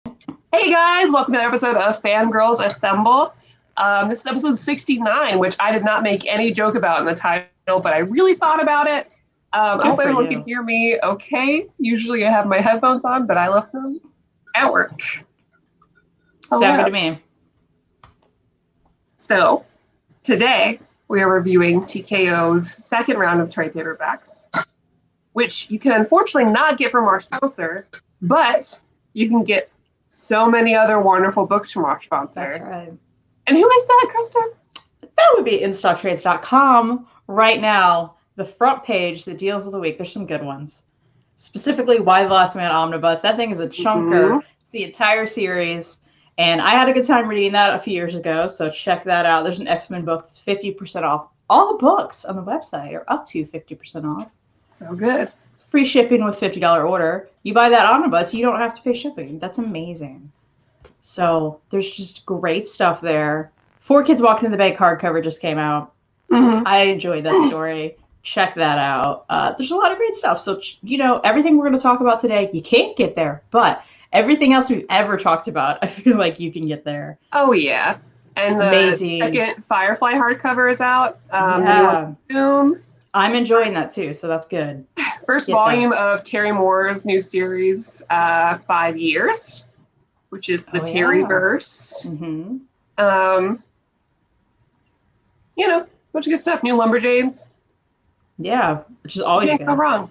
Hey guys, welcome to another episode of Fangirlz Assemble. This is episode 69, which I did not make any joke about in the title, but I really thought about it. I hope everyone can hear me okay. Usually I have my headphones on, but I left them at work. Sound good to me. So, today we are reviewing TKO's second round of trade paperbacks, which you can unfortunately not get from our sponsor, but you can get so many other wonderful books from our sponsor. That's right. And who is that, Kristan? That would be InStockTrades.com. Right now, the front page, the deals of the week, there's some good ones. Specifically, Why the Last Man Omnibus. That thing is a chunker. It's the entire series. And I had a good time reading that a few years ago, so check that out. There's an X-Men book that's 50% off. All the books on the website are up to 50% off. So good. Free shipping with $50 order. You buy that omnibus, you don't have to pay shipping. That's amazing. So there's just great stuff there. 4 Kids Walking in the Bank hardcover just came out. I enjoyed that story. Check that out. There's a lot of great stuff. So, everything we're going to talk about today, you can't get there. But everything else we've ever talked about, I feel like you can get there. Oh, yeah. And the Amazing. second Firefly hardcover is out. Boom. I'm enjoying that too, so that's good. First volume of Terry Moore's new series, 5 Years, which is the Terryverse. Bunch of good stuff. New Lumberjanes. Yeah, which is always good. You can't go wrong.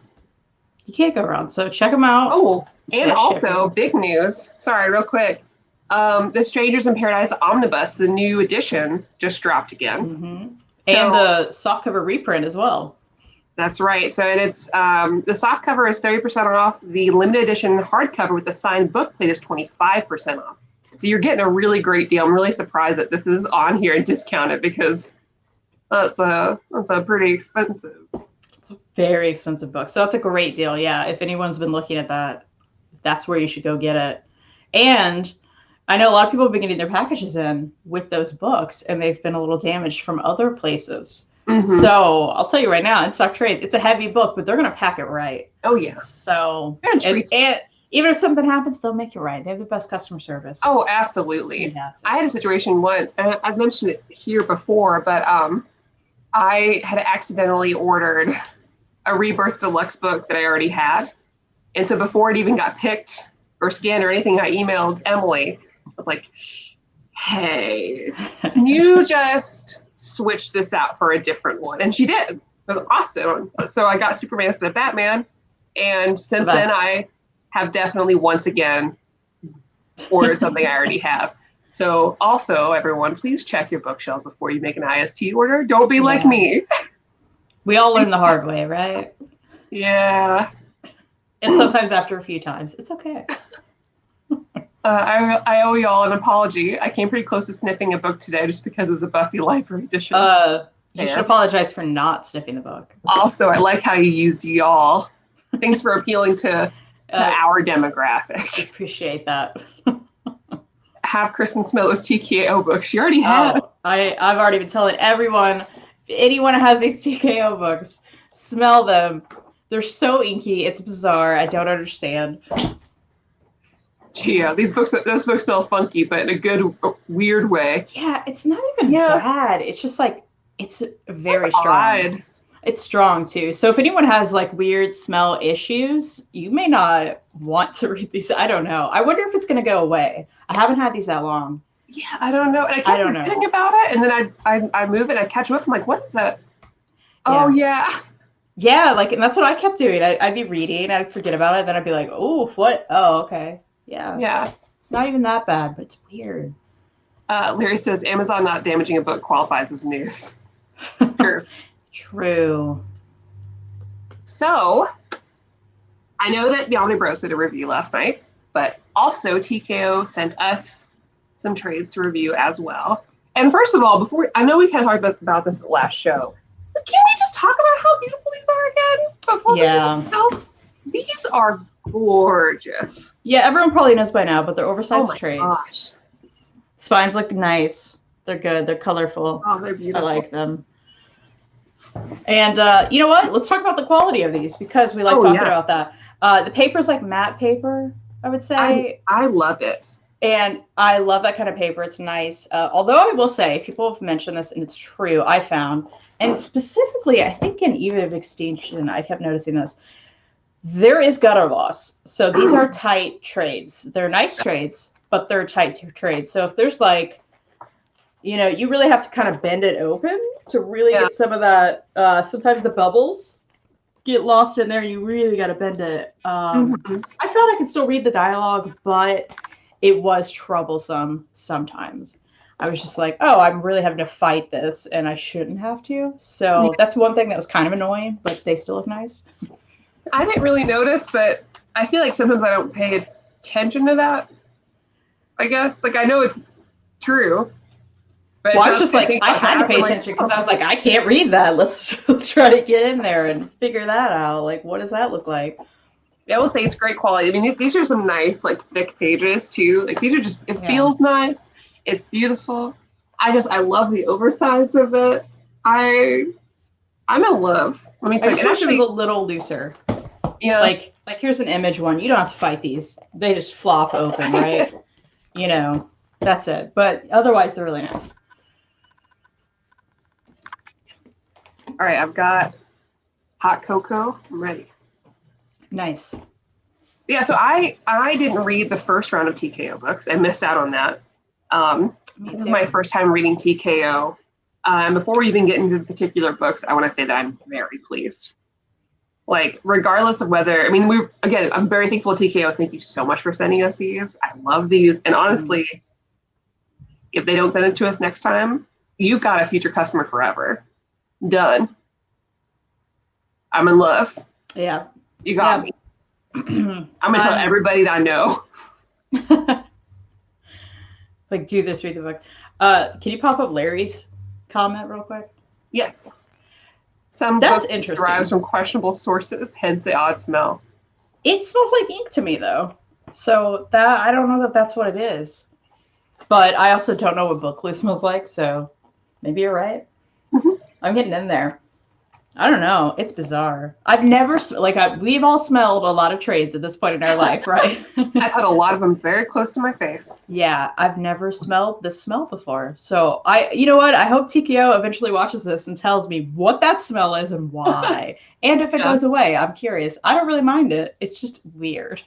You can't go wrong. So check them out. Oh, and also big news. Sorry, real quick. The Strangers in Paradise Omnibus, the new edition, just dropped again. So, and the softcover reprint as well. That's right. So it's the softcover is 30% off. The limited edition hardcover with the signed book plate is 25% off. So you're getting a really great deal. I'm really surprised that this is on here and discounted because that's a pretty expensive. It's a very expensive book. So that's a great deal. Yeah. If anyone's been looking at that, that's where you should go get it. And I know a lot of people have been getting their packages in with those books, and they've been a little damaged from other places. So I'll tell you right now, in Stock Trades, it's a heavy book, but they're going to pack it right. Oh, yeah. So, and even if something happens, they'll make it right. They have the best customer service. Oh, absolutely. I had a situation once, and I've mentioned it here before, but I had accidentally ordered a Rebirth Deluxe book that I already had. And so before it even got picked or scanned or anything, I emailed Emily. I was like, hey, can you just switch this out for a different one? And she did. It was awesome. So I got Superman instead of Batman. And since then, I have definitely once again ordered something I already have. So also, everyone, please check your bookshelves before you make an IST order. Don't be like me. We all learn the hard way, right? Yeah. And sometimes after a few times. It's okay. I owe y'all an apology. I came pretty close to sniffing a book today just because it was a Buffy Library edition. You should apologize for not sniffing the book. Also, I like how you used y'all. Thanks for appealing to our demographic. I appreciate that. Have Kristan smell those TKO books. She already had. I've already been telling everyone, if anyone has these TKO books, smell them. They're so inky. It's bizarre. I don't understand. Yeah, those books smell funky, but in a good, weird way. Yeah, it's not even bad. It's just like, it's very strong. It's strong too. So if anyone has like weird smell issues, you may not want to read these. I don't know. I wonder if it's going to go away. I haven't had these that long. Yeah, I don't know. And I kept forgetting about it. And then I move and I catch them up. I'm like, what is that? Yeah. Oh, yeah. Yeah, and that's what I kept doing. I'd be reading, I'd forget about it, then I'd be like, oh, what? Oh, okay. Yeah. It's not even that bad, but it's weird. Larry says, Amazon not damaging a book qualifies as news. True. So, I know that Yamane Bros did a review last night, but also TKO sent us some trades to review as well. And first of all, I know we kind of talked about this at the last show, but can we just talk about how beautiful these are again? Before we do anything else? These are gorgeous. Yeah, everyone probably knows by now, but they're oversized trades. Gosh. Spines look nice. They're good. They're colorful. Oh, they're beautiful. I like them. And you know what? Let's talk about the quality of these because we like talking about that. The paper's like matte paper. I would say. I love it. And I love that kind of paper. It's nice. Although I will say, people have mentioned this, and it's true, I found, and specifically, I think in Eve of Extinction, I kept noticing this, there is gutter loss. So these are tight trades. They're nice trades, but they're tight trades. So if there's like, you really have to kind of bend it open to really get some of that. Sometimes the bubbles get lost in there. You really got to bend it. I found I could still read the dialogue, but it was troublesome sometimes. I was just like, oh, I'm really having to fight this, and I shouldn't have to. So that's one thing that was kind of annoying, but they still look nice. I didn't really notice, but I feel like sometimes I don't pay attention to that, I guess. Like, I know it's true. But well, I was just like, I had to pay attention because I was like, I can't read that. Let's try to get in there and figure that out. Like, what does that look like? Yeah, I will say it's great quality. I mean, these are some nice, like, thick pages, too. Like, these are just, it feels nice. It's beautiful. I love the oversized of it. I'm in love. Let me tell you. It actually was a little looser. Yeah. Like here's an image one. You don't have to fight these. They just flop open, right? That's it. But otherwise, they're really nice. All right, I've got hot cocoa. I'm ready. Nice. Yeah, so I didn't read the first round of TKO books. I missed out on that. This is my first time reading TKO. And before we even get into the particular books, I want to say that I'm very pleased. Like, regardless of whether, I mean, I'm very thankful to TKO. Thank you so much for sending us these. I love these. And honestly, if they don't send it to us next time, you've got a future customer forever. Done. I'm in love. Yeah. You got me. I'm going to tell everybody that I know. Like, do this, read the book. Can you pop up Larry's comment real quick? Yes. Some That's book interesting. derives from questionable sources, hence the odd smell. It smells like ink to me, though. So that I don't know that that's what it is. But I also don't know what book glue smells like, so maybe you're right. I'm getting in there. I don't know. It's bizarre. I've never, we've all smelled a lot of trades at this point in our life, right? I've had a lot of them very close to my face. Yeah, I've never smelled this smell before. So you know what? I hope TKO eventually watches this and tells me what that smell is and why. And if it goes away, I'm curious. I don't really mind it. It's just weird.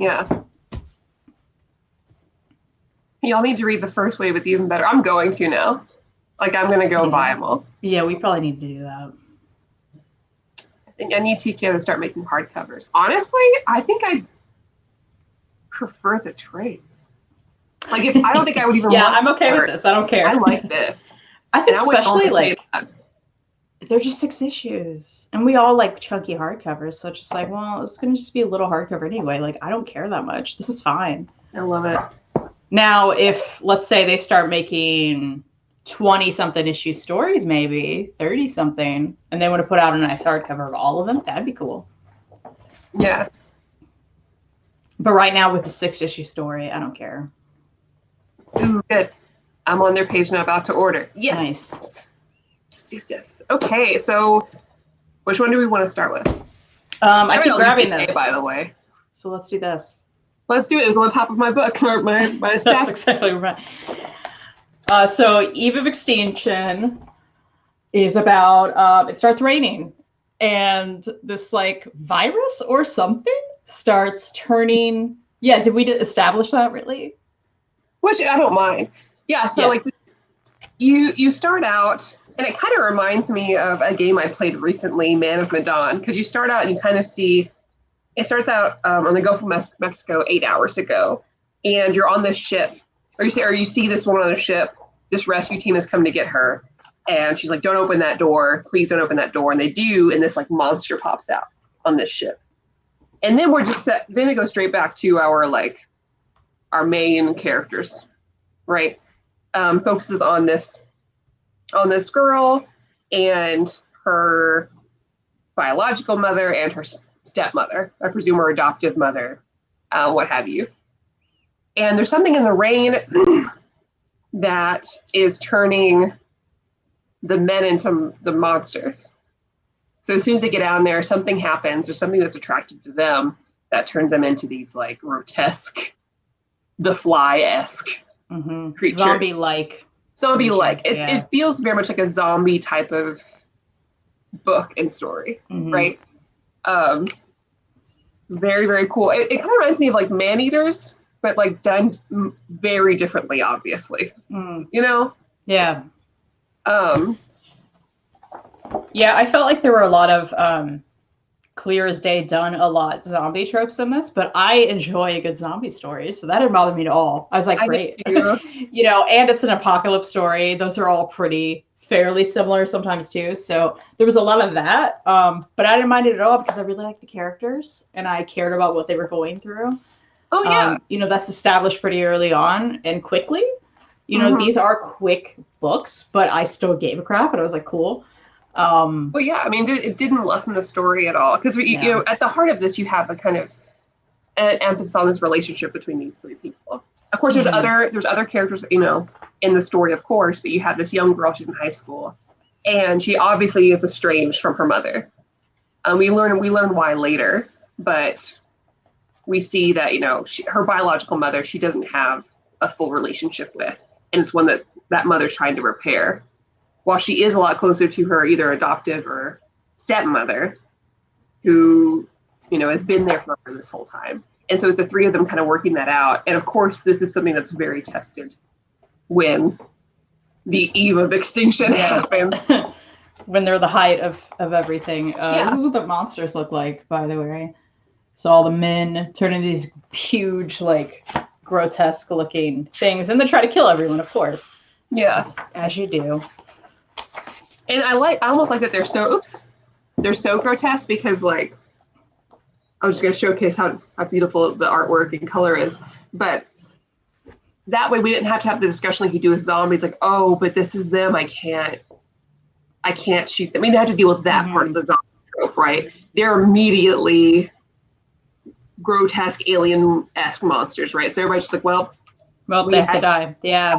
Yeah. Y'all need to read the first wave. It's even better. I'm going to now. Like, I'm going to go and buy them all. Yeah, we probably need to do that. I think I need TKO to start making hardcovers. Honestly, I think I prefer the trades. Like, I don't think I would even want I'm okay with this. I don't care. I like this. I think especially, they're just 6 issues. And we all like chunky hardcovers. So it's just like, well, it's going to just be a little hardcover anyway. Like, I don't care that much. This is fine. I love it. Now, if, let's say, they start making 20-something issue stories, maybe 30-something, and they want to put out a nice hardcover of all of them, that'd be cool. Yeah. But right now, with the 6-issue story, I don't care. Ooh, good. I'm on their page now, about to order. Yes. Nice. Yes. Okay, so which one do we want to start with? I keep grabbing this, by the way. So let's do this. Let's do it. It was on the top of my book, my stack. That's exactly right. So Eve of Extinction is about, it starts raining, and this like virus or something starts turning. Yeah, did we establish that really? Which I don't mind. Yeah, so like you start out, and it kind of reminds me of a game I played recently, Man of Medan, because you start out and you kind of see, it starts out on the Gulf of Mexico 8 hours ago, and you're on this ship, or you see this woman on a ship. This rescue team has come to get her, and she's like, "Don't open that door, please don't open that door." And they do, and this like monster pops out on this ship, and then we're just set. Then we go straight back to our main characters, right? Focuses on this girl and her biological mother and her stepmother, I presume her adoptive mother, what have you. And there's something in the rain that is turning the men into the monsters. So as soon as they get down there, something happens, or something that's attracted to them, that turns them into these like grotesque, the Fly-esque creatures. Zombie-like. Zombie-like. It feels very much like a zombie type of book and story, right? Very, very cool. It kind of reminds me of like Man-Eaters, but like done very differently, obviously. You know? Yeah. Yeah, I felt like there were a lot of clear as day, done a lot zombie tropes in this, but I enjoy a good zombie story, so that didn't bother me at all. I was like, great. You know, and it's an apocalypse story. Those are all pretty fairly similar sometimes too, so there was a lot of that, but I didn't mind it at all because I really liked the characters and I cared about what they were going through. You know, that's established pretty early on and quickly. You know, these are quick books, but I still gave a crap and I was like, cool. Well, yeah, I mean, it didn't lessen the story at all because you know, at the heart of this, you have a kind of an emphasis on this relationship between these three people. Of course, there's other characters, you know, in the story, of course, but you have this young girl. She's in high school, and she obviously is estranged from her mother. We learn why later, but we see that, you know, her biological mother, she doesn't have a full relationship with, and it's one that mother's trying to repair. While she is a lot closer to her either adoptive or stepmother, who, you know, has been there for her this whole time. And so it's the three of them kind of working that out. And of course, this is something that's very tested when the Eve of Extinction happens. When they're the height of everything. This is what the monsters look like, by the way. So all the men turn into these huge, like, grotesque looking things, and they try to kill everyone, of course. Yeah. As you do. And I almost like that they're so grotesque because, like, I'm just going to showcase how beautiful the artwork and color is. But that way we didn't have to have the discussion like you do with zombies, like, oh, but this is them. I can't shoot them. We didn't have to deal with that part of the zombie trope, right? They're immediately grotesque alien-esque monsters, right? So everybody's just like, well, they have to die. Yeah.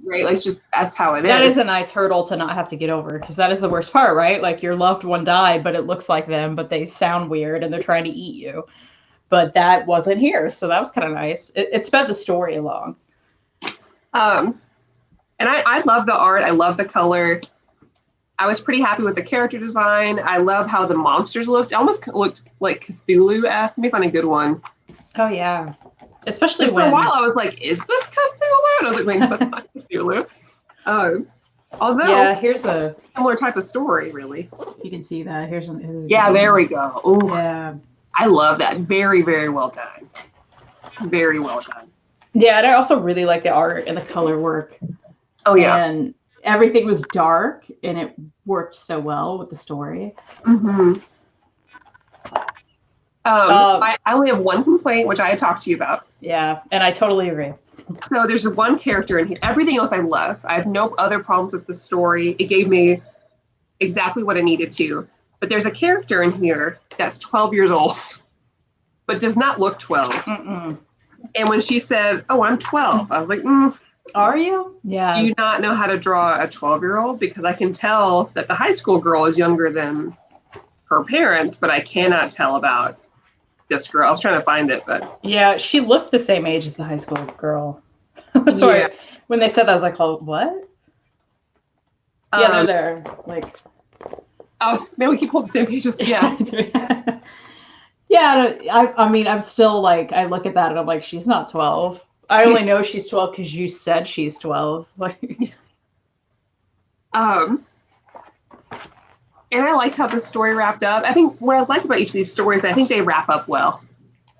Right? Like, that's how it is. That is a nice hurdle to not have to get over, because that is the worst part, right? Like, your loved one died, but it looks like them, but they sound weird and they're trying to eat you. But that wasn't here, so that was kind of nice. It sped the story along. And I love the art. I love the color. I was pretty happy with the character design. I love how the monsters looked. It almost looked like Cthulhu-esque. Let me find a good one. Oh, yeah. Especially when... For a while, I was like, is this Cthulhu? And I was like, wait, that's not Cthulhu. Although... Yeah, here's a... similar type of story, really. You can see that. Here's there we go. Ooh. Yeah. I love that. Very, very well done. Very well done. Yeah, and I also really like the art and the color work. Oh, yeah. And everything was dark, and it worked so well with the story. I only have one complaint, which I had talked to you about. Yeah, and I totally agree. So there's one character in here. Everything else I love. I have no other problems with the story. It gave me exactly what I needed to. But there's a character in here that's 12 years old, but does not look 12. And when she said, oh, I'm 12, I was like, Are you? Yeah. Do you not know how to draw a 12-year-old? Because I can tell that the high school girl is younger than her parents, but I cannot tell about this girl. I was trying to find it, but... Yeah, she looked the same age as the high school girl. That's why when they said that, I was like, oh, what? Yeah, they're there. Like... Oh, maybe we keep holding the same pages. Yeah. I mean, I'm still like, I look at that and I'm like, she's not 12. I only know she's 12 because you said she's 12. Like, and I liked how the story wrapped up. I think what I like about each of these stories, I think they wrap up well.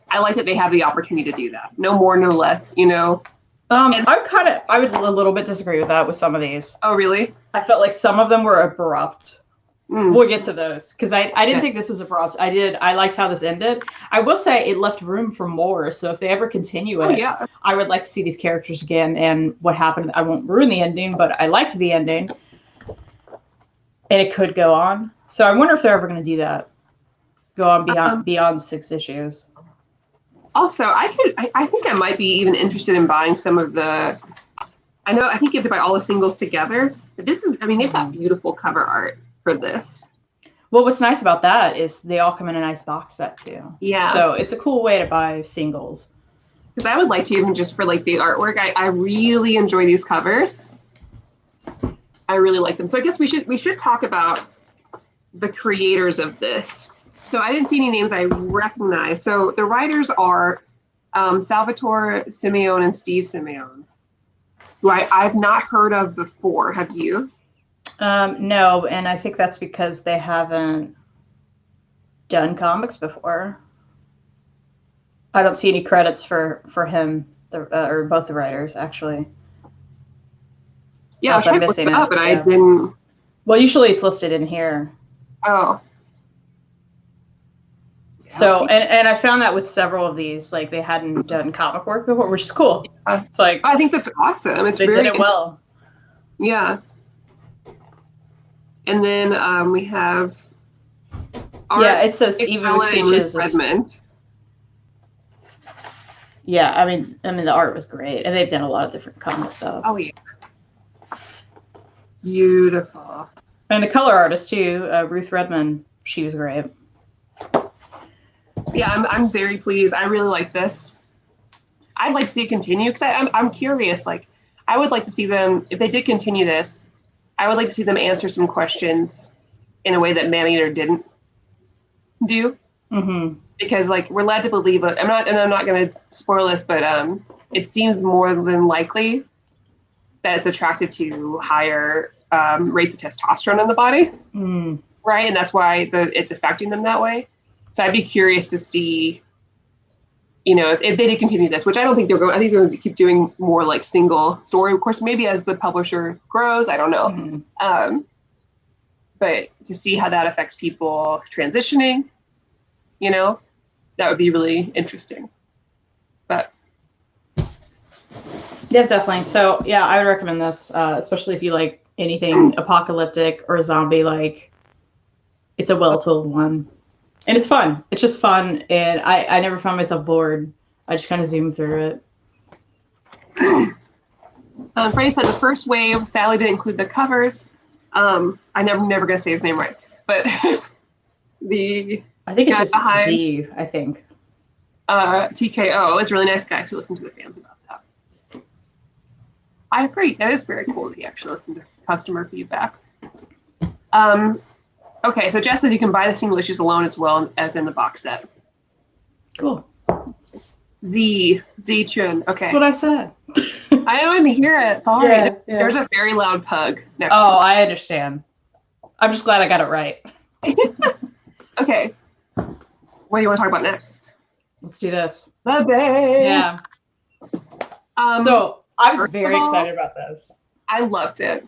I like that they have the opportunity to do that. No more, no less, you know? I would a little bit disagree with that with some of these. Oh, really? I felt like some of them were abrupt. We'll get to those because I didn't think this was abrupt. I liked how this ended. I will say it left room for more. So if they ever continue it, I would like to see these characters again and what happened. I won't ruin the ending, but I liked the ending, and it could go on. So I wonder if they're ever going to do that. Go on beyond 6 issues. Also, I think I might be even interested in buying some of the. I think you have to buy all the singles together. But this is, they've got beautiful cover art for this. Well, what's nice about that is they all come in a nice box set too. Yeah. So it's a cool way to buy singles. Because I would like to, even just for like the artwork, I really enjoy these covers. I really like them. So I guess we should talk about the creators of this. So I didn't see any names I recognize. So the writers are Salvatore Simeone and Steve Simeone, who I've not heard of before. Have you? No, and I think that's because they haven't done comics before. I don't see any credits for him or both the writers, actually. Yeah, I was trying to look it up, and I didn't. Well, usually it's listed in here. Oh. So, and I found that with several of these, like they hadn't done comic work before, which is cool. It's like I think that's awesome. They did it well. Yeah. And then we have. Yeah, it says Eve of Extinction. Redmond. Yeah, I mean, the art was great, and they've done a lot of different comic stuff. Oh yeah. Beautiful. And the color artist too, Ruth Redmond. She was great. Yeah, I'm very pleased. I really like this. I'd like to see it continue because I'm curious. Like, I would like to see them, if they did continue this, I would like to see them answer some questions in a way that Maneater didn't do. Mm-hmm. Because like we're led to believe it. I'm not going to spoil this, but it seems more than likely that it's attracted to higher rates of testosterone in the body, right? And that's why it's affecting them that way. So I'd be curious to see, if they did continue this, which I don't think they're going. I think they're going to keep doing more like single story. Of course, maybe as the publisher grows, I don't know. Mm-hmm. But to see how that affects people transitioning, that would be really interesting. But yeah, definitely. So yeah, I would recommend this, especially if you like anything apocalyptic or zombie. Like, it's a well-told one, and it's fun. It's just fun, and I never found myself bored. I just kind of zoomed through it. Freddie said the first wave sadly didn't include the covers. I'm never gonna say his name right, but I think it's just Z, I think. TKO is really nice guys who listen to the fans about that. I agree. That is very cool that you actually listen to customer feedback. Okay, so Jess says you can buy the single issues alone as well as in the box set. Cool. Z-Chun. Okay. That's what I said. I don't even hear it. Sorry. Yeah. There's a very loud pug next to me. Oh, I understand. I'm just glad I got it right. Okay. What do you want to talk about next? Let's do this. The base. Yeah. So I was very excited about this. I loved it.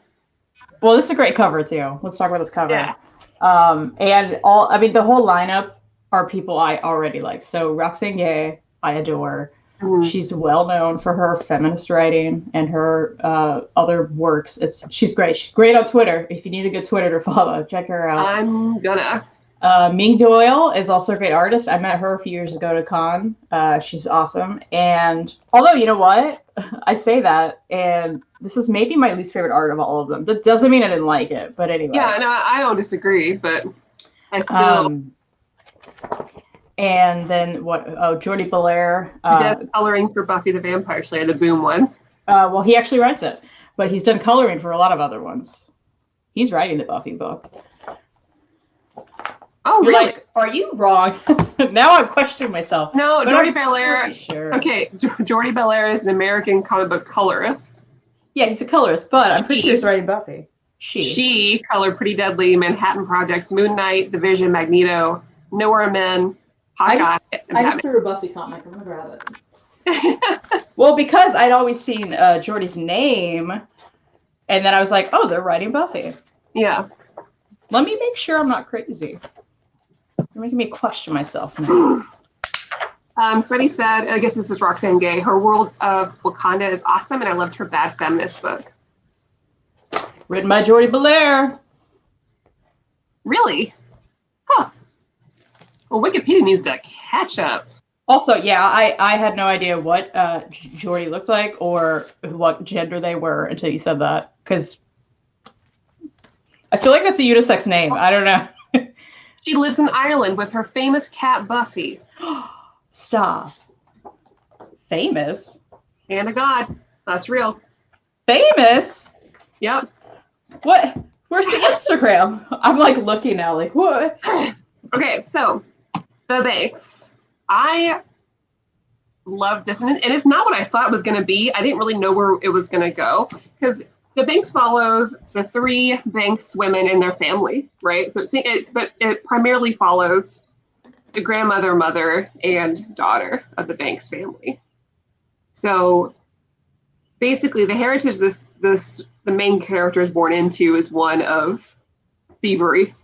Well, this is a great cover too. Let's talk about this cover. Yeah. And the whole lineup are people I already like. So Roxane Gay, I adore. Mm-hmm. She's well known for her feminist writing and her other works. She's great. She's great on Twitter. If you need a good Twitter to follow, check her out. I'm gonna. Ming Doyle is also a great artist. I met her a few years ago to con. She's awesome. And although, you know what? I say that, and this is maybe my least favorite art of all of them. That doesn't mean I didn't like it, but anyway. Yeah, no, I don't disagree, but I still... and then Jordi Belair. He does coloring for Buffy the Vampire Slayer, the Boom one. Well, he actually writes it, but he's done coloring for a lot of other ones. He's writing the Buffy book. Oh, You're really? Like, are you wrong? Now I'm questioning myself. No, Jordi Belair. Sure. Okay, Jordi Belair is an American comic book colorist. Yeah, he's a colorist, but I'm pretty sure he's writing Buffy. She colored Pretty Deadly, Manhattan Projects, Moon Knight, The Vision, Magneto, Nowhere Men, Hawkeye. I just threw a Buffy comic. I'm gonna grab it. Well, because I'd always seen Jordi's name, and then I was like, oh, they're writing Buffy. Yeah. Let me make sure I'm not crazy. You're making me question myself now. Freddie said, I guess this is Roxane Gay, her World of Wakanda is awesome, and I loved her Bad Feminist book. Written by Jordi Belair. Really? Huh. Well, Wikipedia needs to catch up. Also, yeah, I had no idea what Jordi looked like or what gender they were until you said that, because I feel like that's a unisex name. I don't know. She lives in Ireland with her famous cat, Buffy. Stop. Famous? Hand of God. That's real. Famous? Yep. What? Where's the Instagram? I'm like looking now, like, what? Okay, so the Banks. I love this, and it's not what I thought it was going to be. I didn't really know where it was going to go, because the Banks follows the 3 Banks women and their family, right? So but it primarily follows the grandmother, mother, and daughter of the Banks family. So basically, the heritage the main character is born into is one of thievery.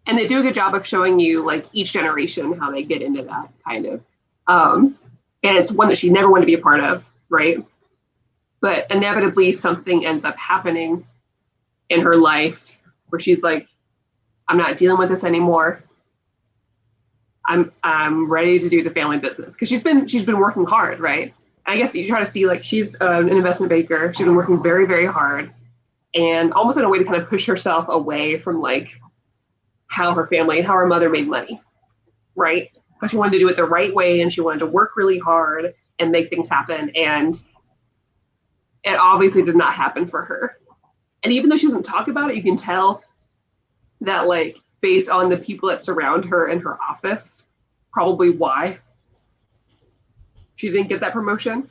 And they do a good job of showing you like each generation how they get into that kind of. And it's one that she never wanted to be a part of, right? But inevitably something ends up happening in her life where she's like, I'm not dealing with this anymore. I'm ready to do the family business, because she's been working hard, right? And I guess you try to see like she's an investment banker. She's been working very, very hard, and almost in a way to kind of push herself away from like how her family and how her mother made money, right? Because she wanted to do it the right way, and she wanted to work really hard and make things happen. And it obviously did not happen for her. And even though she doesn't talk about it, you can tell that like based on the people that surround her in her office, probably why she didn't get that promotion.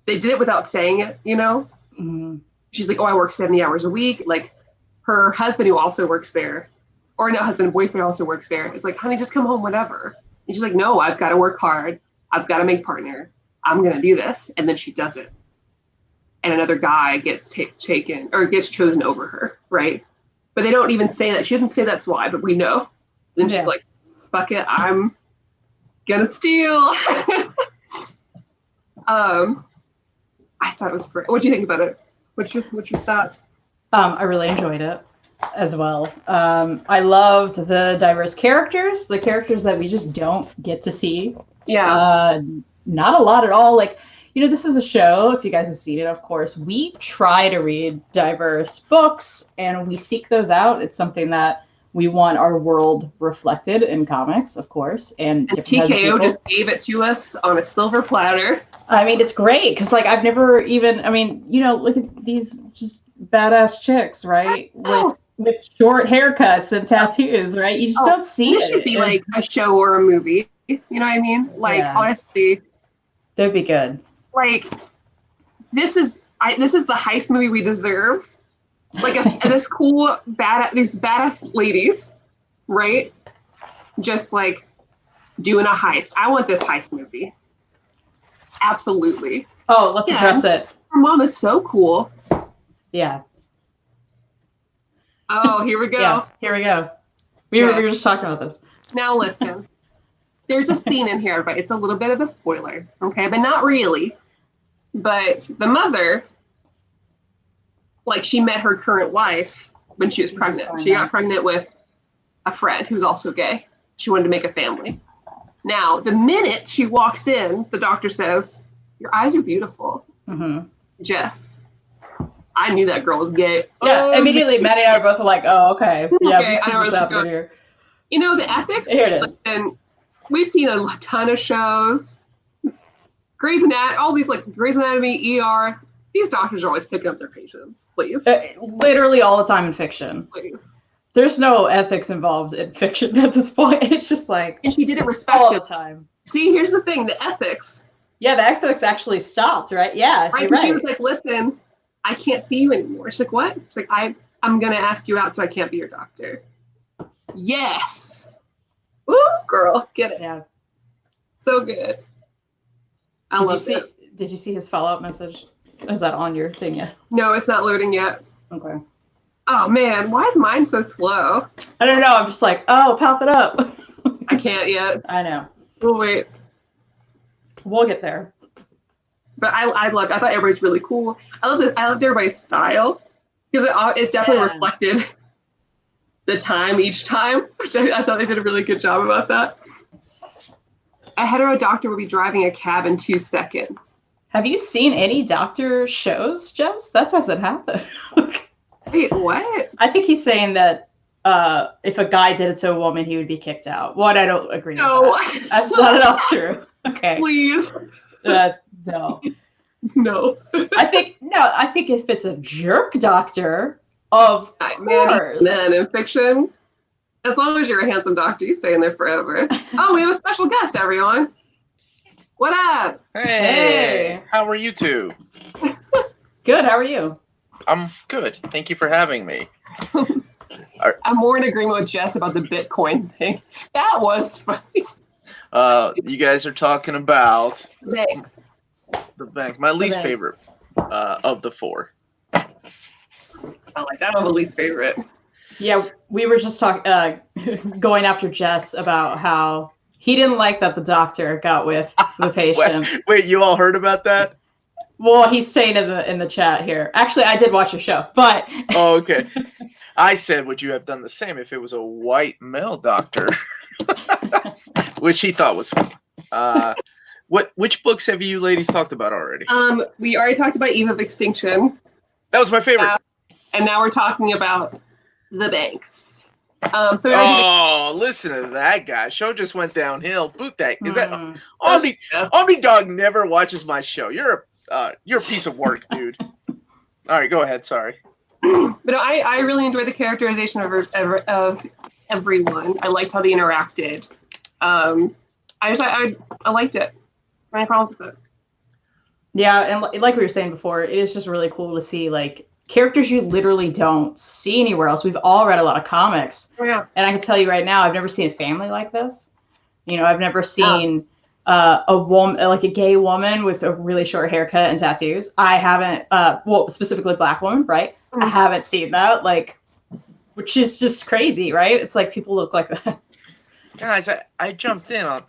They did it without saying it, you know? Mm-hmm. She's like, oh, I work 70 hours a week. Like her husband, who also works there, or no, husband, boyfriend also works there. It's like, honey, just come home, whatever. And she's like, no, I've got to work hard. I've got to make partner. I'm going to do this. And then she does it. And another guy gets taken or gets chosen over her, right? But they don't even say that. She didn't say that's why, but we know. Then she's like, fuck it, I'm going to steal. I thought it was great. What do you think about it? What's your thoughts? I really enjoyed it as well. I loved the diverse characters, the characters that we just don't get to see. Yeah. Not a lot at all. Like, you know, this is a show, if you guys have seen it, of course, we try to read diverse books and we seek those out. It's something that we want our world reflected in comics, of course. And TKO just gave it to us on a silver platter. I mean, it's great because, like, I've never even, I mean, you know, look at these just badass chicks, right? With short haircuts and tattoos, right? You just don't see it. This should be like a show or a movie. You know what I mean? Like, honestly. They'd be good. Like, this is the heist movie we deserve. Like, this cool, these badass ladies, right? Just, like, doing a heist. I want this heist movie. Absolutely. Oh, let's address it. Her mom is so cool. Yeah. Oh, here we go. Yeah, here we go. We were just talking about this. Now listen. There's a scene in here, but it's a little bit of a spoiler, okay? But not really. But the mother, like, she met her current wife when she was pregnant. She got pregnant with a friend who's also gay. She wanted to make a family. Now, the minute she walks in, the doctor says, your eyes are beautiful. Mm-hmm. Jess, I knew that girl was gay. Yeah, immediately, Maddie and I are both like, oh, okay. Yeah, okay, we see what's happening here. You know, the ethics. Here it is. And we've seen a ton of shows. Grey's Anatomy, all these, like, Grey's Anatomy, ER. These doctors are always picking up their patients, please. Literally all the time in fiction. Please. There's no ethics involved in fiction at this point. It's just like... And she did it respectfully. All the time. See, here's the thing, the ethics. Yeah, the ethics actually stopped, right? Yeah, right. She was like, listen, I can't see you anymore. She's like, what? She's like, I'm going to ask you out so I can't be your doctor. Yes. Woo, girl, get it. Yeah. So good. I love it. Did you see his follow-up message? Is that on your thing yet? No, it's not loading yet. Okay. Oh, man. Why is mine so slow? I don't know. I'm just like, oh, pop it up. I can't yet. I know. We'll wait. We'll get there. But I thought everybody's really cool. I loved everybody's style because it definitely reflected the time each time, which I thought they did a really good job about that. A hetero doctor will be driving a cab in 2 seconds. Have you seen any doctor shows, Jess? That doesn't happen. Wait, what? I think he's saying that if a guy did it to a woman, he would be kicked out. One, I don't agree with No. that. That's not at all true. Okay. Please. No. No. I think if it's a jerk doctor, of course. Man, in fiction, as long as you're a handsome doctor, you stay in there forever. Oh, we have a special guest, everyone. What up? Hey. How are you two? Good. How are you? I'm good. Thank you for having me. I'm more in agreement with Jess about the Bitcoin thing. That was funny. You guys are talking about Thanks. the bank. My least favorite of the four. I like that. I'm the least favorite. Yeah, we were just talking, going after Jess about how he didn't like that the doctor got with the patient. Wait, you all heard about that? Well, he's saying in the chat here. Actually, I did watch your show, but oh, okay. I said, would you have done the same if it was a white male doctor? Which he thought was fun. Which books have you ladies talked about already? We already talked about Eve of Extinction. That was my favorite. And now we're talking about the banks. Listen to that guy. Show just went downhill. Boot that. Is that Omni Dog never watches my show. You're a piece of work, dude. All right, go ahead. Sorry. But I really enjoyed the characterization of everyone. I liked how they interacted. I liked it. Any problems with it? Yeah, and like we were saying before, it is just really cool to see like characters you literally don't see anywhere else. We've all read a lot of comics. Oh, yeah. And I can tell you right now, I've never seen a family like this. You know, I've never seen a woman, like a gay woman with a really short haircut and tattoos. I haven't, specifically Black woman, right? Mm-hmm. I haven't seen that, like, which is just crazy, right? It's like people look like that. Guys, I jumped in on...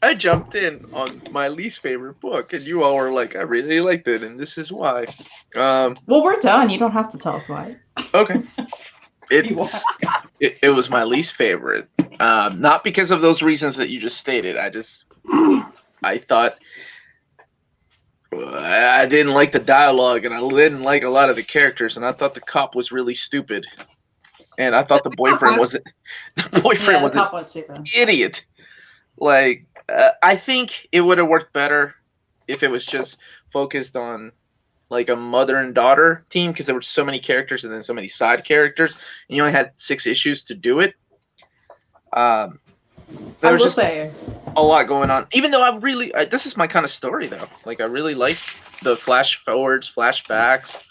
I jumped in on my least favorite book, and you all were like, I really liked it, and this is why. Well, we're done. You don't have to tell us why. Okay. It was my least favorite. Not because of those reasons that you just stated. I thought I didn't like the dialogue, and I didn't like a lot of the characters, and I thought the cop was really stupid. And I thought the boyfriend was an idiot. Like, I think it would have worked better if it was just focused on like a mother and daughter team, because there were so many characters and then so many side characters, and you only had 6 issues to do it. There was just a lot going on. Even though this is my kind of story though. Like, I really liked the flash forwards, flashbacks.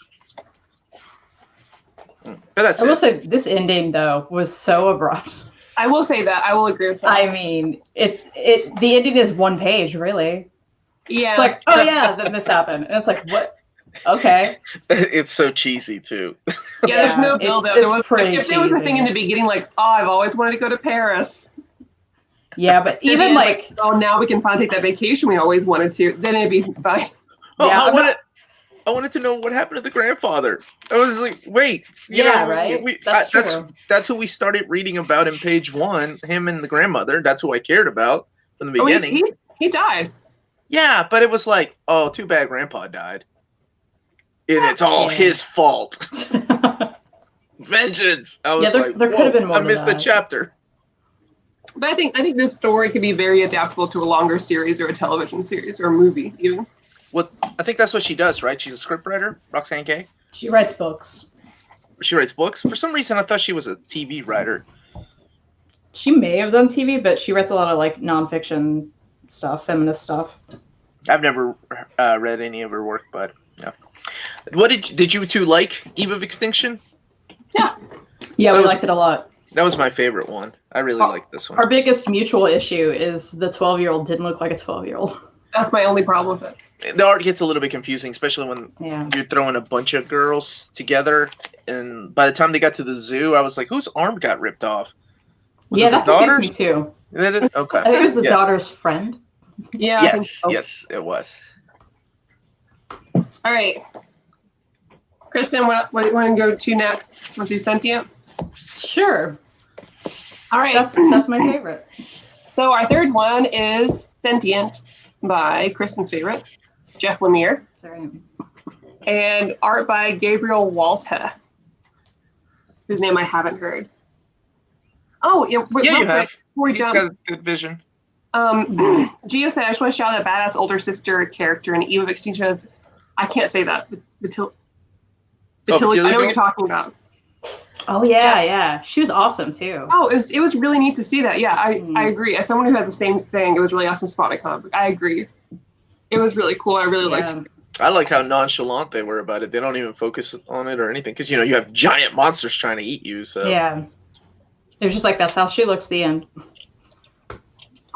But that's I will say this ending though was so abrupt. I will say that. I will agree with that. I mean, the ending is 1 page, really. Yeah. It's like, oh yeah, then this happened. And it's like, what? Okay. It's so cheesy too. Yeah, there's no build up. If there was a thing in the beginning like, oh, I've always wanted to go to Paris. Yeah, but even like, oh, now we can finally take that vacation we always wanted to. Then it'd be fine. Oh, yeah, I wanted to know what happened to the grandfather. I was like, wait, right? That's who we started reading about in page 1, him and the grandmother. That's who I cared about from the beginning. He died. Yeah, but it was like, oh, too bad grandpa died. And it's all his fault. Vengeance. I was there could have been more. I missed the chapter. But I think this story could be very adaptable to a longer series or a television series or a movie even. Well, I think that's what she does, right? She's a scriptwriter, Roxanne K. She writes books. She writes books? For some reason, I thought she was a TV writer. She may have done TV, but she writes a lot of like nonfiction stuff, feminist stuff. I've never read any of her work, but yeah. What did you two like Eve of Extinction? Yeah, we liked it a lot. That was my favorite one. I really liked this one. Our biggest mutual issue is the 12-year-old didn't look like a 12-year-old. That's my only problem with it. The art gets a little bit confusing, especially when you're throwing a bunch of girls together. And by the time they got to the zoo, I was like, whose arm got ripped off? Was it the that confused me too. Okay. I think it was the daughter's friend. Yeah. Yes, it was. All right. Kristan, what do you want to go to next? Want to do Sentient? Sure. All right. That's my favorite. So our third one is Sentient by Kristen's favorite, Jeff Lemire. Sorry. And art by Gabriel Walta. whose name I haven't heard. Oh, yeah, You have. Before we He's jump, got good vision. Gio said, I just want to shout out that badass older sister character in Eve of Extinction as, I can't say that. I know what you're talking about. Oh yeah. She was awesome too. Oh, it was really neat to see that. Yeah, I agree. As someone who has the same thing, it was really awesome spotting comic book. I agree. It was really cool. I really liked it. I like how nonchalant they were about it. They don't even focus on it or anything because you have giant monsters trying to eat you. So yeah, it was just like that's how she looks. The end.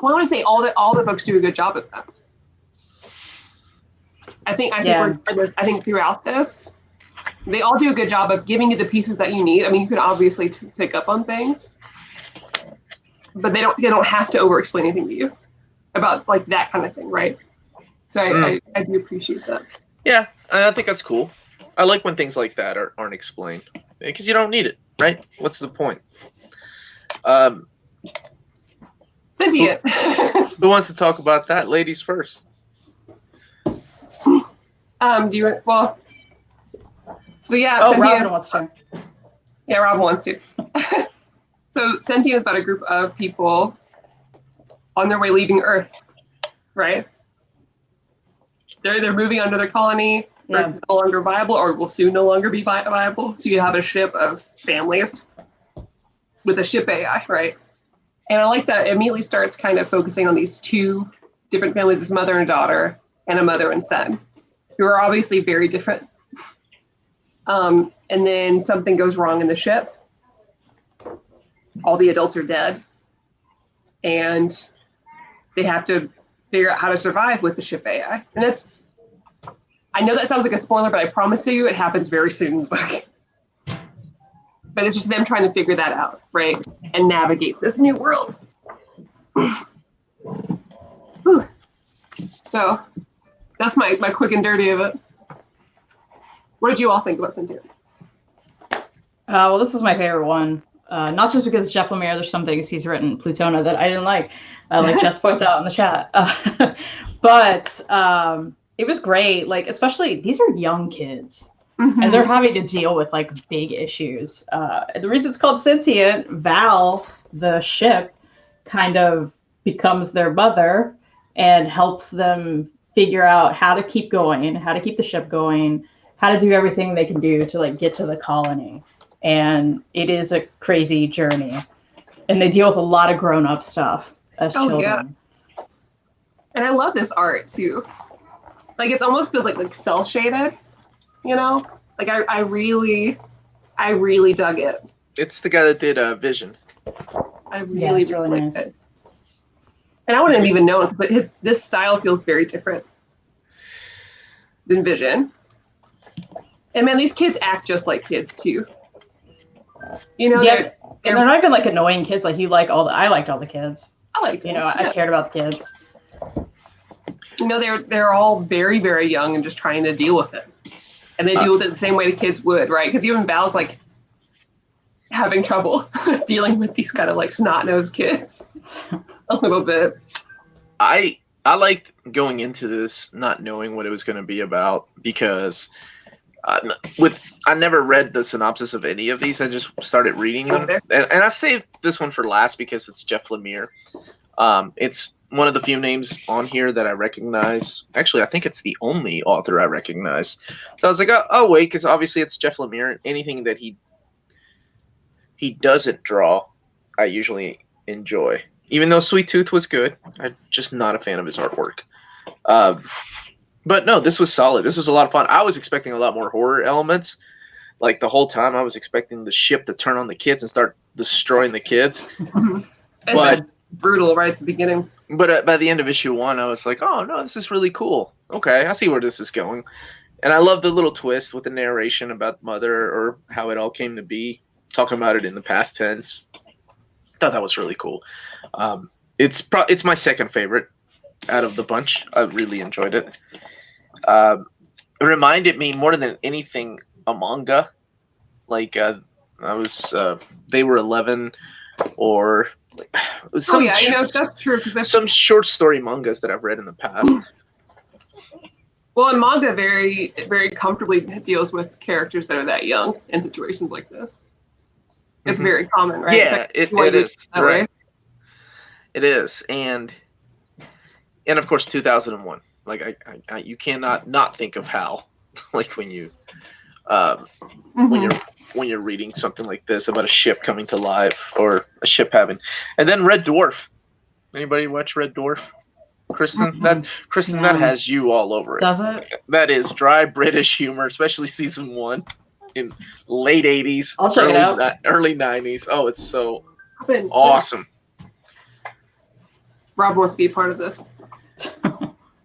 Well, I want to say all the books do a good job of that. I think throughout this, they all do a good job of giving you the pieces that you need. I mean, you can obviously pick up on things, but they don't have to over-explain anything to you about like that kind of thing, right? So I do appreciate that. Yeah, and I think that's cool. I like when things like that aren't explained because you don't need it, right? What's the point? Sentient. Who wants to talk about that? Ladies first. Do you? Well. So yeah. Oh, Robin wants to. Yeah, Rob wants to. So Sentient is about a group of people on their way leaving Earth, right? They're moving onto their colony. Yeah. Earth's no longer viable, or will soon no longer be viable. So you have a ship of families with a ship AI, right? And I like that it immediately starts kind of focusing on these two different families, this mother and daughter, and a mother and son, who are obviously very different. And then something goes wrong in the ship. All the adults are dead. And they have to figure out how to survive with the ship AI. And I know that sounds like a spoiler, but I promise you it happens very soon in the book. But it's just them trying to figure that out, right? And navigate this new world. So that's my quick and dirty of it. What did you all think about Sentient? Well, this was my favorite one. Not just because Jeff Lemire, there's some things he's written, Plutona, that I didn't like Jess points out in the chat. But it was great. Like, especially, these are young kids. Mm-hmm. And they're having to deal with like big issues. The reason it's called Sentient, Val, the ship, kind of becomes their mother and helps them figure out how to keep going, how to keep the ship going, how to do everything they can do to like get to the colony. And it is a crazy journey. And they deal with a lot of grown-up stuff as children. Yeah. And I love this art too. Like it's almost feels like cel-shaded. You know, like I really dug it. It's the guy that did Vision. I really liked it. And I wouldn't have even known, but this style feels very different than Vision. And man, these kids act just like kids too. You know, and they're not even like annoying kids. Like I liked all the kids. I liked them. You know, I cared about the kids. You know, they're all very, very young and just trying to deal with it. And they deal with it the same way the kids would, right? Because even Val's like having trouble dealing with these kind of like snot-nosed kids a little bit. I liked going into this not knowing what it was going to be about because I never read the synopsis of any of these. I just started reading them. Okay. And I saved this one for last because it's Jeff Lemire. It's one of the few names on here that I recognize. Actually, I think it's the only author I recognize. So I was like, oh wait, because obviously it's Jeff Lemire. Anything that he doesn't draw, I usually enjoy. Even though Sweet Tooth was good, I'm just not a fan of his artwork. But no, this was solid. This was a lot of fun. I was expecting a lot more horror elements. Like the whole time I was expecting the ship to turn on the kids and start destroying the kids. But brutal right at the beginning. But by the end of issue 1, I was like, oh, no, this is really cool. Okay, I see where this is going. And I love the little twist with the narration about Mother or how it all came to be, talking about it in the past tense. I thought that was really cool. It's my second favorite out of the bunch. I really enjoyed it. It reminded me more than anything a manga. Like they were 11 or that's true. Some short story mangas that I've read in the past. Well, and manga very, very comfortably deals with characters that are that young in situations like this. It's very common, right? Yeah, it is. Right. It is, and of course 2001. Like I you cannot not think of Hal, like when you when you're reading something like this about a ship coming to life or a ship having, and then Red Dwarf. Anybody watch Red Dwarf? Kristan, that has you all over it. Does it? That is dry British humor, especially season 1 in late 80s, I'll check it out. Early 90s. Oh, it's so awesome. Rob wants to be a part of this.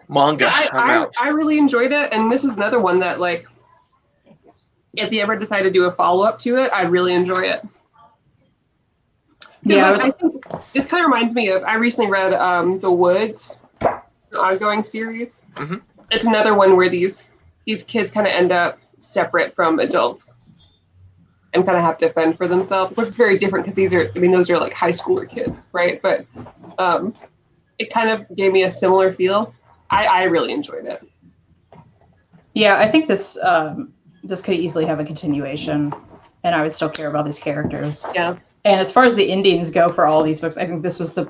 Manga. I really enjoyed it, and this is another one that, like, if you ever decide to do a follow-up to it, I'd really enjoy it. Yeah, like, I think this kind of reminds me of, I recently read The Woods, an ongoing series. Mm-hmm. It's another one where these kids kind of end up separate from adults and kind of have to fend for themselves, which is very different because those are like high schooler kids, right? But it kind of gave me a similar feel. I really enjoyed it. Yeah, I think this could easily have a continuation, and I would still care about these characters. Yeah. And as far as the endings go for all these books, I think this was the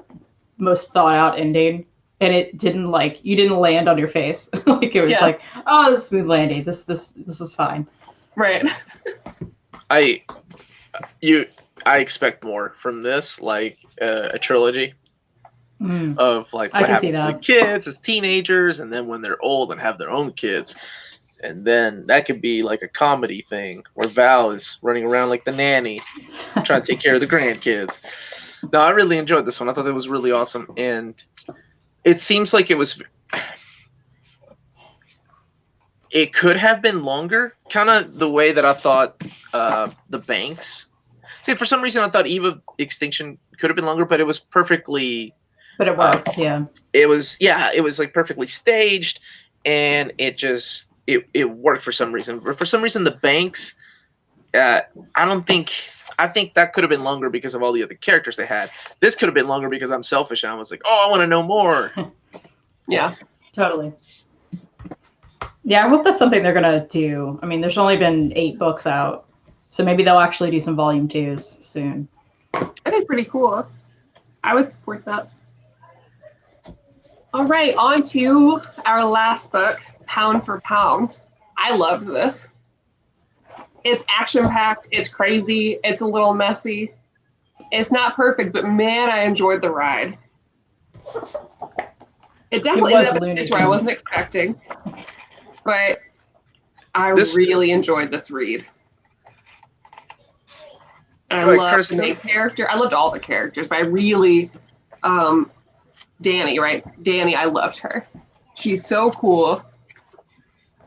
most thought out ending, and it didn't you didn't land on your face. Like it was like, oh, this is smooth landing. This is fine. Right. I expect more from this, like a trilogy of like what happens to the kids as teenagers, and then when they're old and have their own kids. And then that could be like a comedy thing where Val is running around like the nanny, trying to take care of the grandkids. No, I really enjoyed this one. I thought it was really awesome. And it seems like it could have been longer, kind of the way that I thought the Banks. See, for some reason I thought Eve of Extinction could have been longer, but it was perfectly... But it worked, yeah. It was like perfectly staged, and it just... It worked for some reason. But for some reason, the Banks, I think that could have been longer because of all the other characters they had. This could have been longer because I'm selfish and I was like, oh, I want to know more. Yeah, totally. Yeah, I hope that's something they're gonna do. I mean, there's only been 8 books out, so maybe they'll actually do some volume 2s soon. That'd be pretty cool. I would support that. All right, on to our last book, Pound for Pound. I loved this. It's action-packed, it's crazy, it's a little messy. It's not perfect, but man, I enjoyed the ride. It definitely ended up in a place where I wasn't expecting, but I really enjoyed this read. And I loved the main character. I loved all the characters, but I really... Danny, right? Danny, I loved her. She's so cool.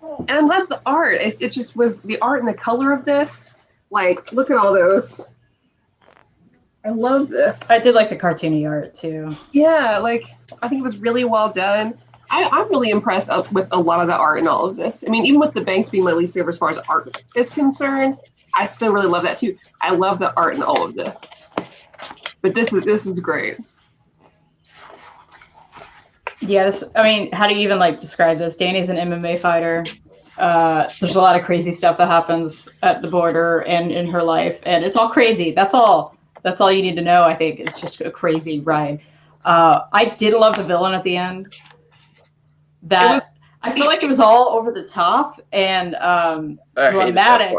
And I love the art. It just was the art and the color of this. Like, look at all those. I love this. I did like the cartoony art too. Yeah, like, I think it was really well done. I'm really impressed with a lot of the art in all of this. I mean, even with the Banks being my least favorite as far as art is concerned, I still really love that too. I love the art in all of this. But this is great. Yeah, how do you even describe this? Danny's an MMA fighter. There's a lot of crazy stuff that happens at the border and in her life, and it's all crazy. That's all you need to know. I think it's just a crazy ride. I did love the villain at the end. I feel like it was all over the top and dramatic,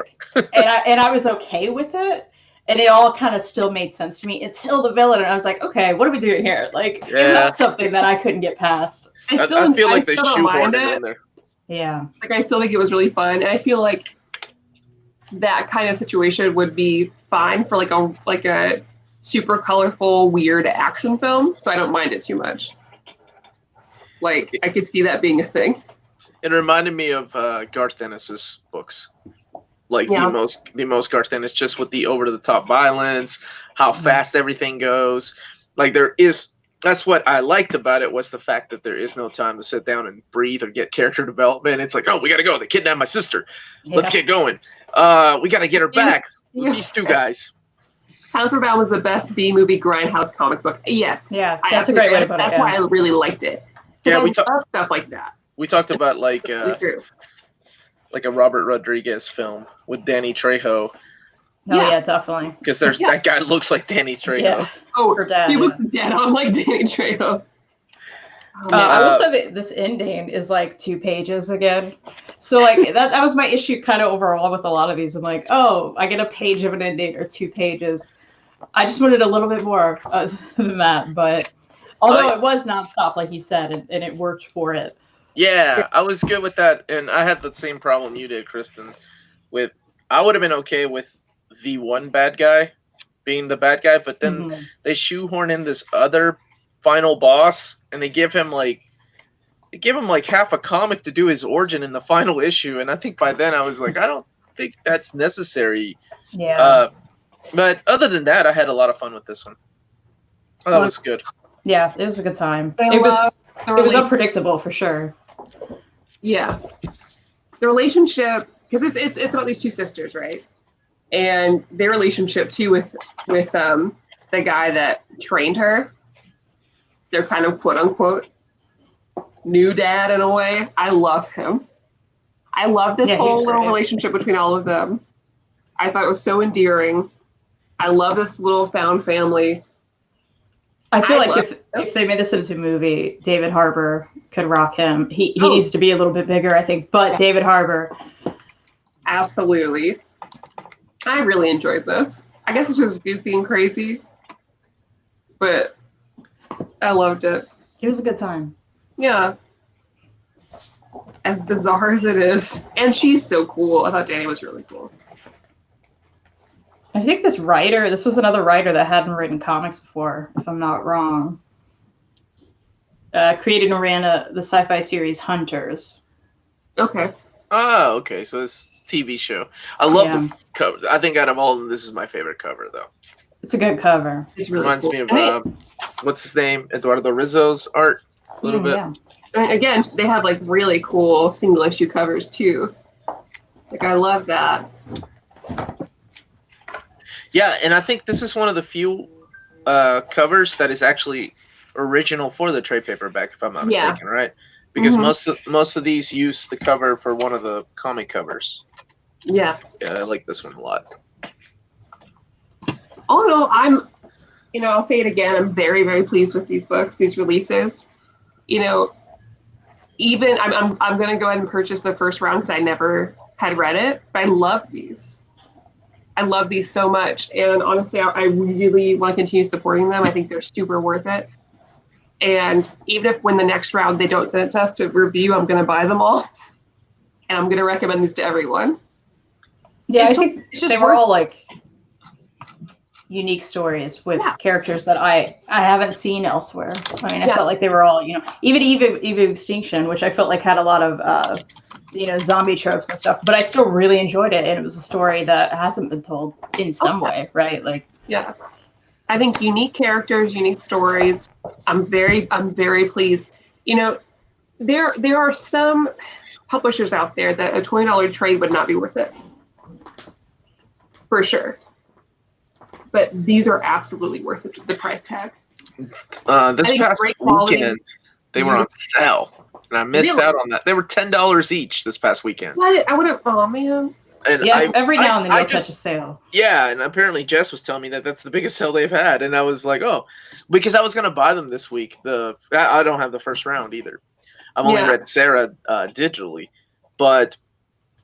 and I was okay with it. And it all kind of still made sense to me until the villain. And I was like, okay, what are we doing here? That's something that I couldn't get past. I feel like they shoehorned it in there. Yeah. I still think it was really fun. And I feel like that kind of situation would be fine for a super colorful, weird action film. So I don't mind it too much. I could see that being a thing. It reminded me of Garth Ennis's books. The most Garth Ennis, just with the over-the-top violence, how fast everything goes. That's what I liked about it, was the fact that there is no time to sit down and breathe or get character development. It's like, oh, we got to go. They kidnapped my sister. Yeah. Let's get going. We got to get her back. These two guys. Pound for Pound was the best B-movie grindhouse comic book. Yes. Yeah, that's a great way to put it. That's why I really liked it. Yeah, we love stuff like that. We talked about like a Robert Rodriguez film with Danny Trejo, Oh yeah, definitely. Because that guy looks like Danny Trejo. Yeah. Oh, For Dad, he looks dead on like Danny Trejo. Oh, I will say that this ending is like 2 pages again. So like that was my issue kind of overall with a lot of these. I'm like, oh, I get a page of an ending or 2 pages. I just wanted a little bit more than that, but although it was nonstop, like you said, and it worked for it. Yeah, I was good with that, and I had the same problem you did, Kristan. I would have been okay with the one bad guy being the bad guy, but then they shoehorn in this other final boss, and they give him like half a comic to do his origin in the final issue, and I think by then I was like, I don't think that's necessary. Yeah. But other than that, I had a lot of fun with this one. Oh, that was good. Yeah, it was a good time. It was unpredictable for sure. Yeah, the relationship, because it's about these 2 sisters, right? And their relationship too with the guy that trained her. They're kind of quote unquote new dad in a way. I love him. I love this whole little relationship between all of them. I thought it was so endearing. I love this little found family. I feel like if they made this into a movie, David Harbour could rock him. He needs to be a little bit bigger, I think, but David Harbour. Absolutely. I really enjoyed this. I guess it's just goofy and crazy, but I loved it. It was a good time. Yeah. As bizarre as it is. And she's so cool. I thought Danny was really cool. I think this was another writer that hadn't written comics before, if I'm not wrong. Created and ran the sci-fi series Hunters. Okay. Oh, okay. So this TV show. I love the cover. I think out of all of them, this is my favorite cover, though. It's a good cover. It's really reminds cool. me of what's his name, Eduardo Rizzo's art a little bit. Yeah. And again, they have like really cool single issue covers too. Like I love that. Yeah, and I think this is one of the few covers that is actually original for the trade paperback, if I'm not mistaken, right? Because most of these use the cover for one of the comic covers. Yeah. Yeah, I like this one a lot. Oh no, I'll say it again. I'm very, very pleased with these books, these releases. Even I'm gonna go ahead and purchase the first round because I never had read it, but I love these. I love these so much, and honestly, I really want to continue supporting them. I think they're super worth it. And even if when the next round they don't send it to us to review, I'm gonna buy them all, and I'm gonna recommend these to everyone. Yeah, I think they were all like unique stories with characters that I haven't seen elsewhere. I mean, I felt like they were all, even Eve of Extinction, which I felt like had a lot of, zombie tropes and stuff, but I still really enjoyed it. And it was a story that hasn't been told in some way, right? Like, yeah, I think unique characters, unique stories. I'm very pleased. There are some publishers out there that a $20 trade would not be worth it. For sure. But these are absolutely worth the price tag. This past weekend, they were on sale, and I missed out on that. They were $10 each this past weekend. What? I would have. Oh man. And every now and then you'll catch a sale. Yeah, and apparently Jess was telling me that that's the biggest sale they've had, and I was like, oh, because I was gonna buy them this week. I don't have the first round either. I've only read Sarah digitally, but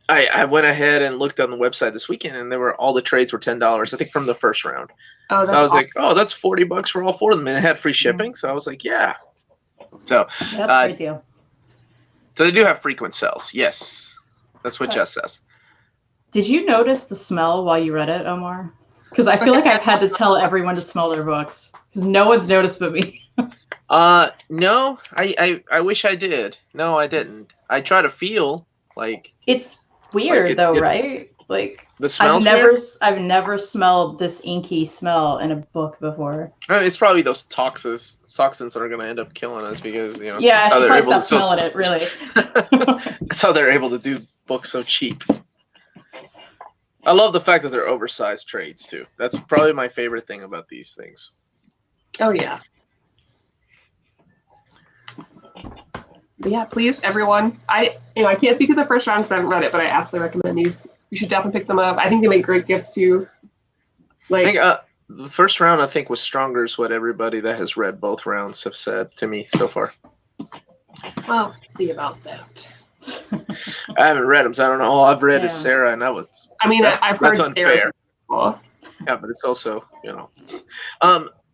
I went ahead and looked on the website this weekend, and all the trades were $10. I think from the first round. Oh, so I was like, oh, that's $40 for all 4 of them, and it had free shipping. So I was like, yeah. So that's a great deal. So they do have frequent sales. Yes, that's what Jess says. Did you notice the smell while you read it, Omar? Because I feel like I've had to tell everyone to smell their books because no one's noticed but me. No, I wish I did. No, I didn't. I try to feel like it's weird though, right? Like the smell. I've never smelled this inky smell in a book before. It's probably those toxins that are going to end up killing us because yeah, I should probably stop smelling it. Really, that's how they're able to do books so cheap. I love the fact that they're oversized trades too. That's probably my favorite thing about these things. Oh yeah. But yeah, please, everyone. I can't speak of the first round because I haven't read it, but I absolutely recommend these. You should definitely pick them up. I think they make great gifts too. I Like, think the first round I think was stronger is what everybody that has read both rounds have said to me so far. I'll see about that. I haven't read them, so I don't know. All I've read is Sarah, and that was. I mean, I've heard that's unfair. Sarah's cool. Yeah, but it's also,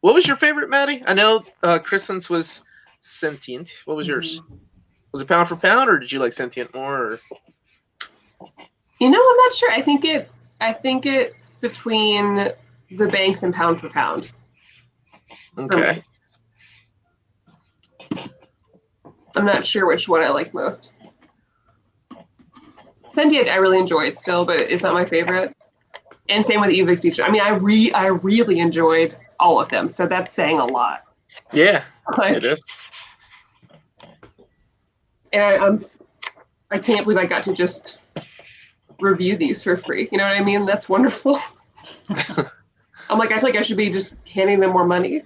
what was your favorite, Maddie? I know Kristen's was Sentient. What was yours? Was it pound for pound, or did you like Sentient more? Or? I'm not sure. I think it's between the banks and pound for pound. Okay. I'm not sure which one I like most. Sentient I really enjoyed still, but it's not my favorite. And same with Eve of Extinction. I mean, I really enjoyed all of them, so that's saying a lot. Yeah, it is. And I can't believe I got to just review these for free. You know what I mean? That's wonderful. I'm like, I think I should be just handing them more money.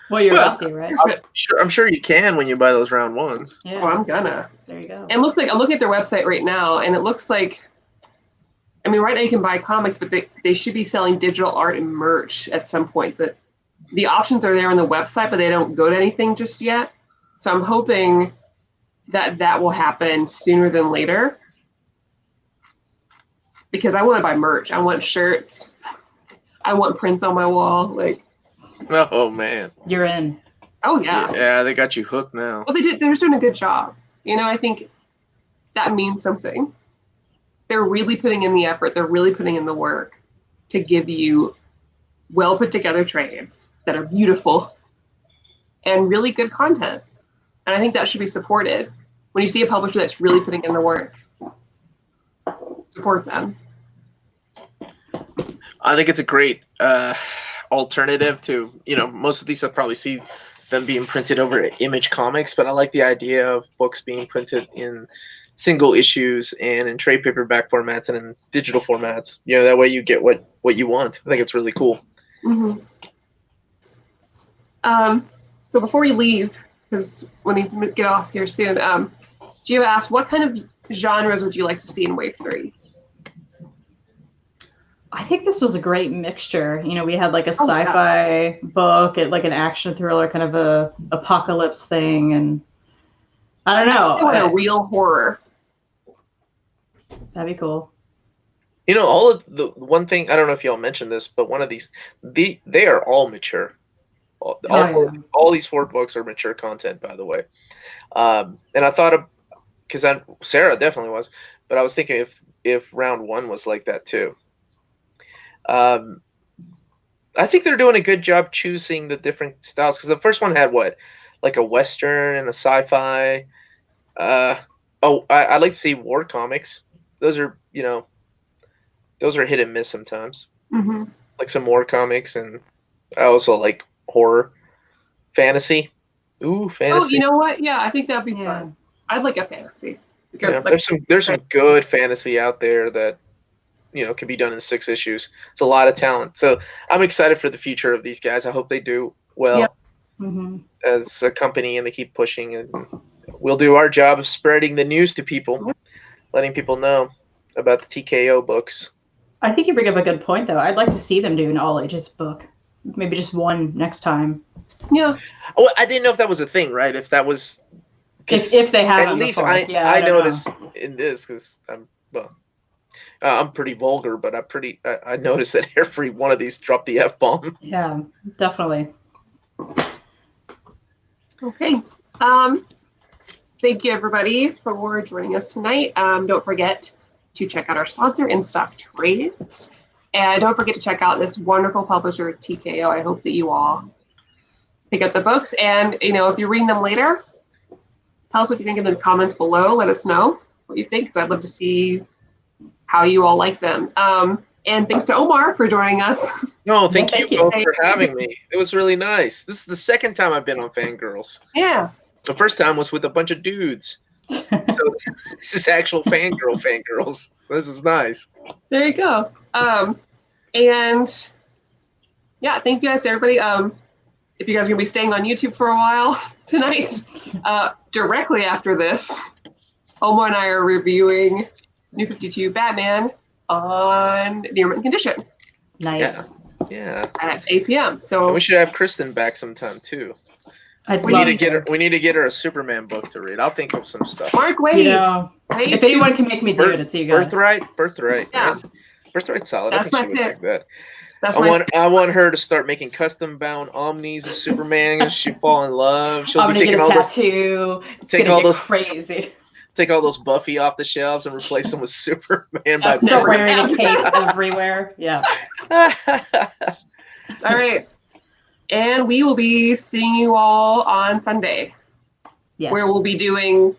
Well, you're about to, right? I'm sure you can when you buy those round ones. Yeah. Oh, I'm gonna. There you go. And it looks like I'm looking at their website right now, and it looks like, I mean, right now you can buy comics, but they should be selling digital art and merch at some point. That the options are there on the website, but they don't go to anything just yet. So I'm hoping that will happen sooner than later. Because I want to buy merch. I want shirts. I want prints on my wall. Like, oh man, you're in. Oh yeah. Yeah, they got you hooked now. Well, they're just doing a good job. I think that means something. They're really putting in the effort. They're really putting in the work to give you well put together trades that are beautiful and really good content. And I think that should be supported. When you see a publisher that's really putting in the work, support them. I think it's a great alternative to, most of these I'll probably see them being printed over Image Comics, but I like the idea of books being printed in single issues and in trade paperback formats and in digital formats. That way you get what you want. I think it's really cool. Mm-hmm. So before we leave, because we need to get off here soon, Gio asked, what kind of genres would you like to see in Wave 3? I think this was a great mixture. We had like a sci-fi book, like an action thriller, kind of a apocalypse thing, and I don't know. I want a real horror. That'd be cool. All of the one thing, I don't know if y'all mentioned this, but one of these, they are all mature. All these 4 books are mature content, by the way. And I thought, because Sarah definitely was, but I was thinking if round 1 was like that too. I think they're doing a good job choosing the different styles, because the first one had like a Western and a sci-fi. I'd like to see war comics. Those are, those are hit and miss sometimes. Mm-hmm. Like some war comics, and I also like horror, fantasy. Ooh, fantasy. Oh, you know what? Yeah, I think that'd be fun. I'd like a fantasy. Yeah, there's some good fantasy out there that can be done in 6 issues. It's a lot of talent. So I'm excited for the future of these guys. I hope they do well as a company and they keep pushing, and we'll do our job of spreading the news to people, letting people know about the TKO books. I think you bring up a good point, though. I'd like to see them do an all ages book. Maybe just one next time. Yeah. Oh, I didn't know if that was a thing, right? If that was... If they have at least I noticed in this, because I'm pretty vulgar, but I noticed that every one of these dropped the F-bomb. Yeah, definitely. Okay. Thank you, everybody, for joining us tonight. Don't forget to check out our sponsor, In Stock Trades. And don't forget to check out this wonderful publisher, TKO. I hope that you all pick up the books. And, if you're reading them later, tell us what you think in the comments below. Let us know what you think, because I'd love to see how you all like them. And thanks to Omar for joining us. No, thank you both for having me. It was really nice. This is the second time I've been on Fangirlz. Yeah. The first time was with a bunch of dudes. So this is actual Fangirlz. This is nice. There you go. And yeah, thank you guys to everybody. If you guys are gonna be staying on YouTube for a while tonight, directly after this, Omar and I are reviewing New 52 Batman on Near Mint Condition. Nice. Yeah. at 8 p.m. So We should have Kristan back sometime too. I'd We love need to get to. her. We need to get her a Superman book to read. I'll think of some stuff. Mark, wait. You know, wait. if anyone can make me do it, it's you guys. Birthright. Yeah. Man. Birthright's solid. That's I think my she would pick. like that. That's I want her to start making custom bound omnis of Superman. She'll fall in love. She'll I'm be gonna get taking a all tattoo. take all those crazy. take all those Buffy off the shelves and replace them with Superman. That's by never Start wearing a happened. cape everywhere. Yeah. All right. And we will be seeing you all on Sunday, Yes. where we'll be doing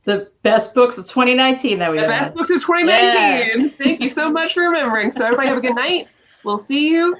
the best books of 2019 that we the have. best books of 2019. Thank you so much for remembering. So everybody have a good night. We'll see you